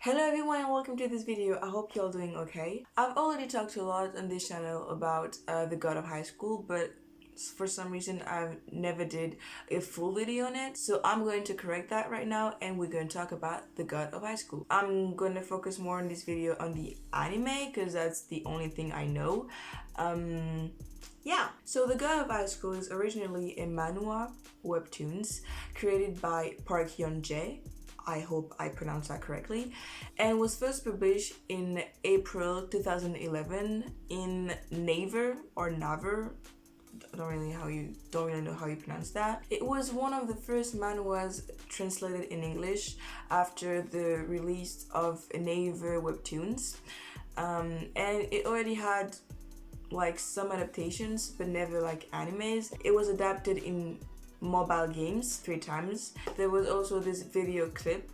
Hello everyone and welcome to this video. I hope you're doing okay. I've already talked a lot on this channel about the God of High School, but for some reason I never did a full video on it. So I'm going to correct that right now and we're going to talk about the God of High School. I'm going to focus more in this video on the anime because that's the only thing I know. So the God of High School is originally a manhwa webtoons created by Park Hyun-jae. I hope I pronounced that correctly, and was first published in April 2011 in Naver or Naver. Don't really know how you pronounce that. It was one of the first manhwas translated in English after the release of Naver webtoons, and it already had like some adaptations, but never like animes. It was adapted in mobile games 3 times. There was also this video clip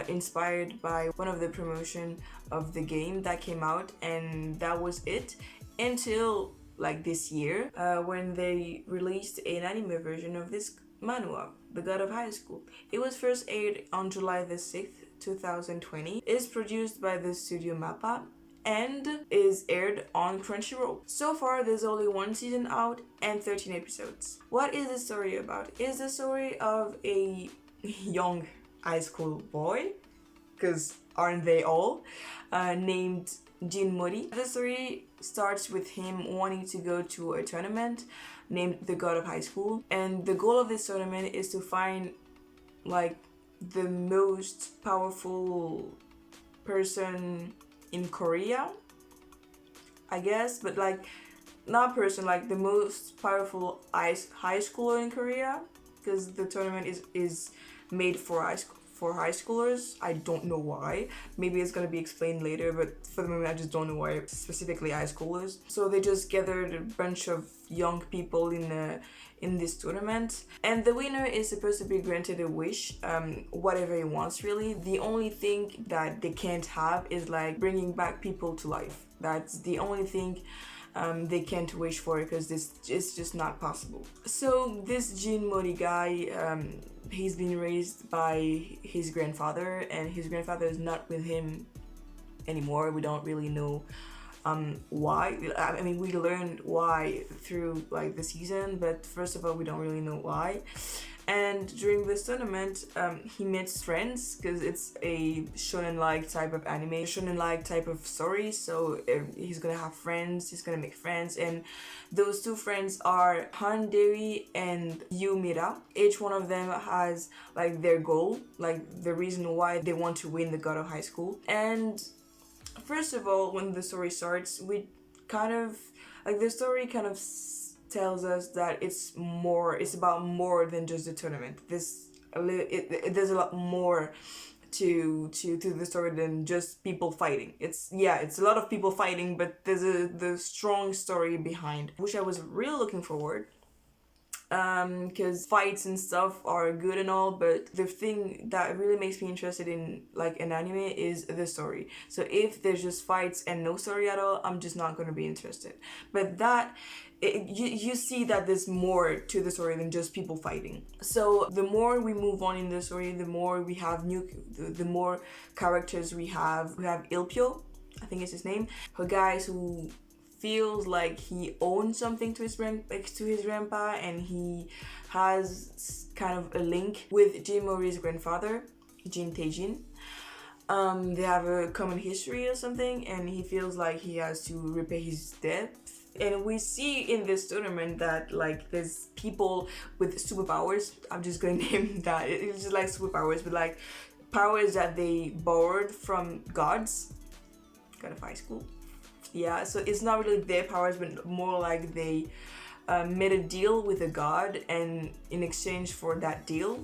inspired by one of the promotion of the game that came out, and that was it until like this year when they released an anime version of this manhwa, The God of High School. It was first aired on July the 6th 2020. It is produced by the studio Mappa and is aired on Crunchyroll. So far, there's only 1 season out and 13 episodes. What is the story about? It's the story of a young high school boy, because aren't they all, named Jin Mori. The story starts with him wanting to go to a tournament named the God of High School, and the goal of this tournament is to find like the most powerful person in Korea, I guess, but like not person, like the most powerful high schooler in Korea, because the tournament is made for high schoolers. I don't know why. Maybe it's gonna be explained later, but for the moment I just don't know why specifically high schoolers. So they just gathered a bunch of young people in this tournament, and the winner is supposed to be granted a wish, whatever he wants really. The only thing that they can't have is like bringing back people to life. That's the only thing they can't wish for, because this is just not possible. So this Jin Mori guy, he's been raised by his grandfather, and his grandfather is not with him anymore. We don't really know why. I mean, we learned why through like the season, but first of all, we don't really know why. And during this tournament, he meets friends, because it's a shonen-like type of anime, shonen-like type of story. So he's gonna have friends, he's gonna make friends, and those two friends are Handeri and Yumira. Each one of them has like their goal, like the reason why they want to win the God of High School. And first of all, when the story starts, we kind of like the story kind of tells us that it's about more than just the tournament. There's a lot more to the story than just people fighting. It's a lot of people fighting, but there's the strong story behind, which I was really looking forward, because fights and stuff are good and all, but the thing that really makes me interested in like an anime is the story. So if there's just fights and no story at all, I'm just not going to be interested. But you see that there's more to the story than just people fighting. So the more we move on in the story, the more we have the more characters we have. We have Ilpyo, I think it's his name, a guy who feels like he owns something to his grandpa, and he has kind of a link with Jin Mori's grandfather, Jin Taejin. They have a common history or something, and he feels like he has to repay his debt. And we see in this tournament that like there's people with superpowers. I'm just going to name that. It's just like superpowers, but like powers that they borrowed from gods. God of High School. Yeah, so it's not really their powers, but more like they made a deal with a god, and in exchange for that deal,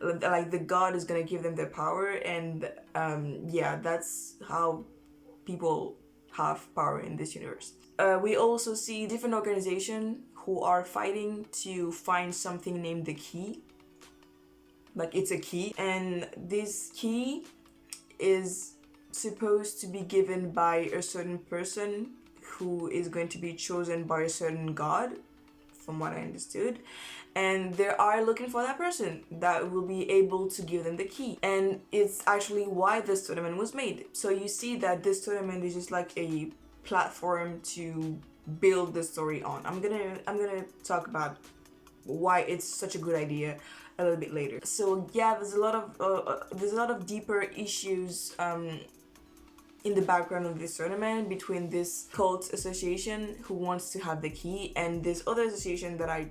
like the god is gonna give them their power, and that's how people have power in this universe. We also see different organizations who are fighting to find something named the key. Like it's a key, and this key is supposed to be given by a certain person who is going to be chosen by a certain god from what I understood, and they are looking for that person that will be able to give them the key. And it's actually why this tournament was made. So you see that this tournament is just like a platform to build the story on. I'm gonna talk about why it's such a good idea a little bit later. So yeah, there's a lot of deeper issues in the background of this tournament between this cult association who wants to have the key and this other association that I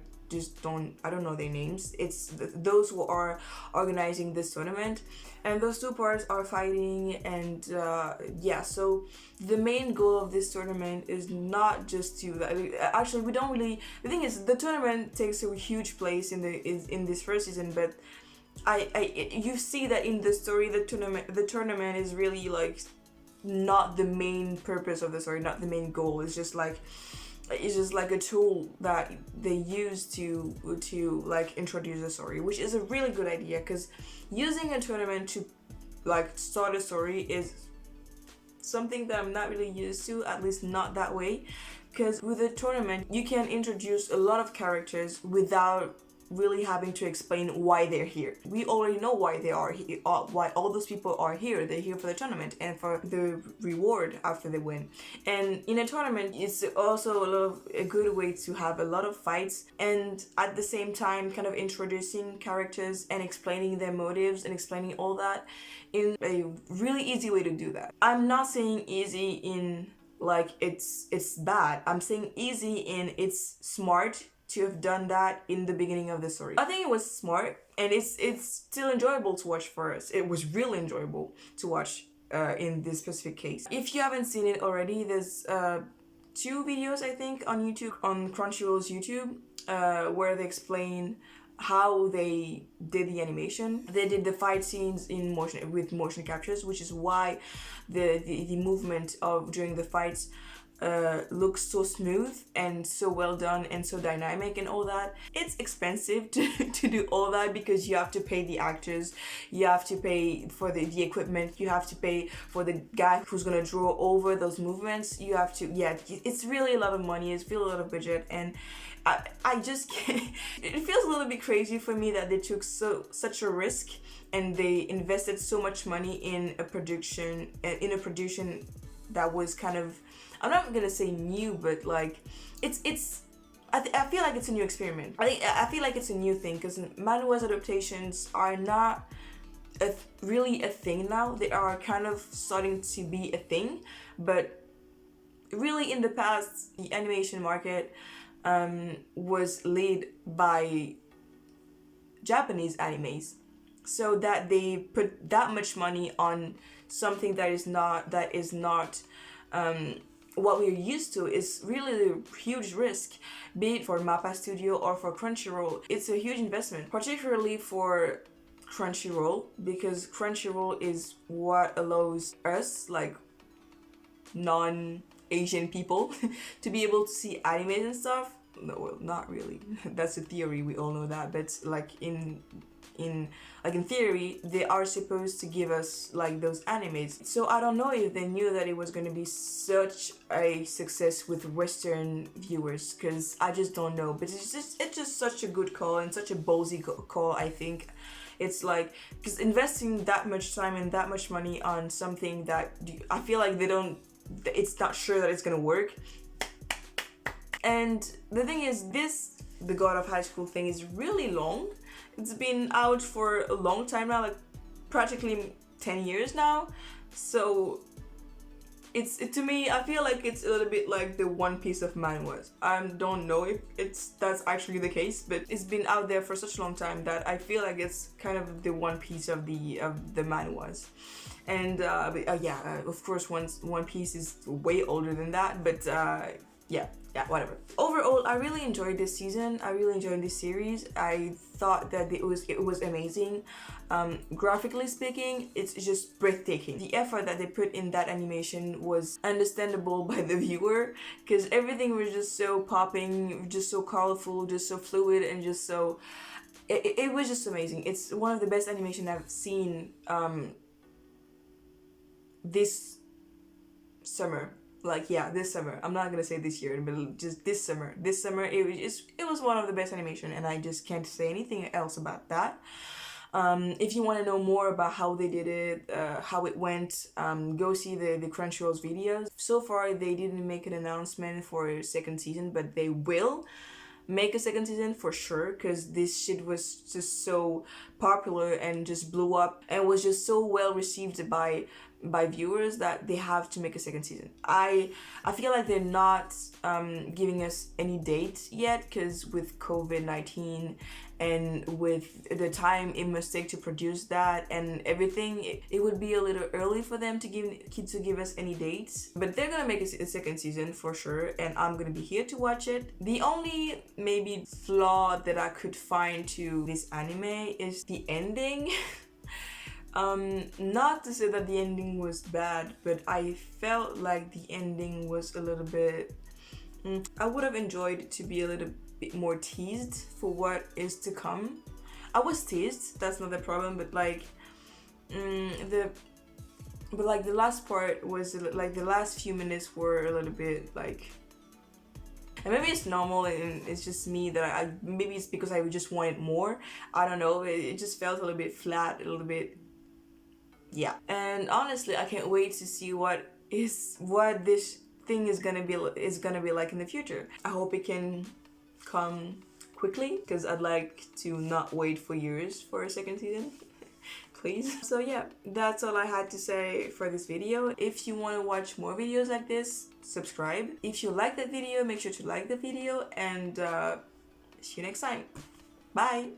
don't know their names. It's those who are organizing this tournament, and those two parts are fighting. And yeah, so the main goal of this tournament is not just to actually we don't really, the thing is the tournament takes a huge place in this first season, but you see that in the story the tournament is really like not the main purpose of the story, not the main goal. It's just like a tool that they use to like introduce the story, which is a really good idea, because using a tournament to like start a story is something that I'm not really used to, at least not that way. Because with a tournament you can introduce a lot of characters without really having to explain why they're here. We already know why they are here, why all those people are here. They're here for the tournament and for the reward after they win. And in a tournament, it's also a good way to have a lot of fights, and at the same time kind of introducing characters and explaining their motives and explaining all that in a really easy way to do that. I'm not saying easy in like it's bad. I'm saying easy in it's smart to have done that in the beginning of the story. I think it was smart, and it's still enjoyable to watch for us. It was really enjoyable to watch in this specific case. If you haven't seen it already, there's 2 videos I think on YouTube, on Crunchyroll's YouTube, where they explain how they did the animation. They did the fight scenes in motion captures, which is why the movement of during the fights looks so smooth and so well done and so dynamic and all that. It's expensive to do all that, because you have to pay the actors, you have to pay for the equipment, you have to pay for the guy who's gonna draw over those movements. You have to, yeah, it's really a lot of money, it's really a lot of budget, and I just can't. It feels a little bit crazy for me that they took such a risk and they invested so much money in a production that was kind of, I'm not gonna say new, but like I feel like it's a new experiment. I feel like it's a new thing, because manhwa's adaptations are not really a thing now. They are kind of starting to be a thing, but really in the past the animation market was led by Japanese animes, so that they put that much money on something that is not what we're used to is really a huge risk, be it for MAPPA Studio or for Crunchyroll. It's a huge investment, particularly for Crunchyroll, because Crunchyroll is what allows us, like non-Asian people, to be able to see animes and stuff. No, well, not really. That's a theory, we all know that, but like in theory, they are supposed to give us like those animes. So I don't know if they knew that it was going to be such a success with Western viewers, because I just don't know. But it's just such a good call and such a ballsy call, I think. It's like, because investing that much time and that much money on something that I feel like it's not sure that it's going to work. And the thing is, the God of High School thing is really long. It's been out for a long time now, like practically 10 years now. So to me, I feel like it's a little bit like the One Piece of manhwas. I don't know if that's actually the case, but it's been out there for such a long time that I feel like it's kind of the One Piece of the manhwas. And yeah, of course, One Piece is way older than that, but yeah, whatever. Overall, I really enjoyed this season. I really enjoyed this series. I thought that it was amazing. Graphically speaking, it's just breathtaking. The effort that they put in that animation was understandable by the viewer, because everything was just so popping, just so colorful, just so fluid, and just so... It was just amazing. It's one of the best animation I've seen this summer. like, yeah, this summer. I'm not gonna say this year, but just this summer. This summer, it was one of the best animation, and I just can't say anything else about that. If you want to know more about how they did it, how it went, go see the Crunchyroll's videos. So far, they didn't make an announcement for a second season, but they will make a second season for sure, because this shit was just so popular and just blew up and was just so well received by viewers that they have to make a second season. I feel like they're not giving us any dates yet, because with COVID-19 and with the time it must take to produce that and everything, it would be a little early for them to give us any dates. But they're gonna make a second season for sure, and I'm gonna be here to watch it. The only maybe flaw that I could find to this anime is the ending. Not to say that the ending was bad, but I felt like the ending was a little bit... I would have enjoyed to be a little bit more teased for what is to come. I was teased, that's not the problem, but like the last part was like, the last few minutes were a little bit like... And maybe it's normal and it's just me that maybe it's because I just wanted more. I don't know, it just felt a little bit flat, a little bit... Yeah. And honestly, I can't wait to see what this thing is gonna be like in the future. I hope it can come quickly, because I'd like to not wait for years for a second season. Please. So yeah, that's all I had to say for this video. If you want to watch more videos like this, subscribe. If you like that video, make sure to like the video, and see you next time. Bye.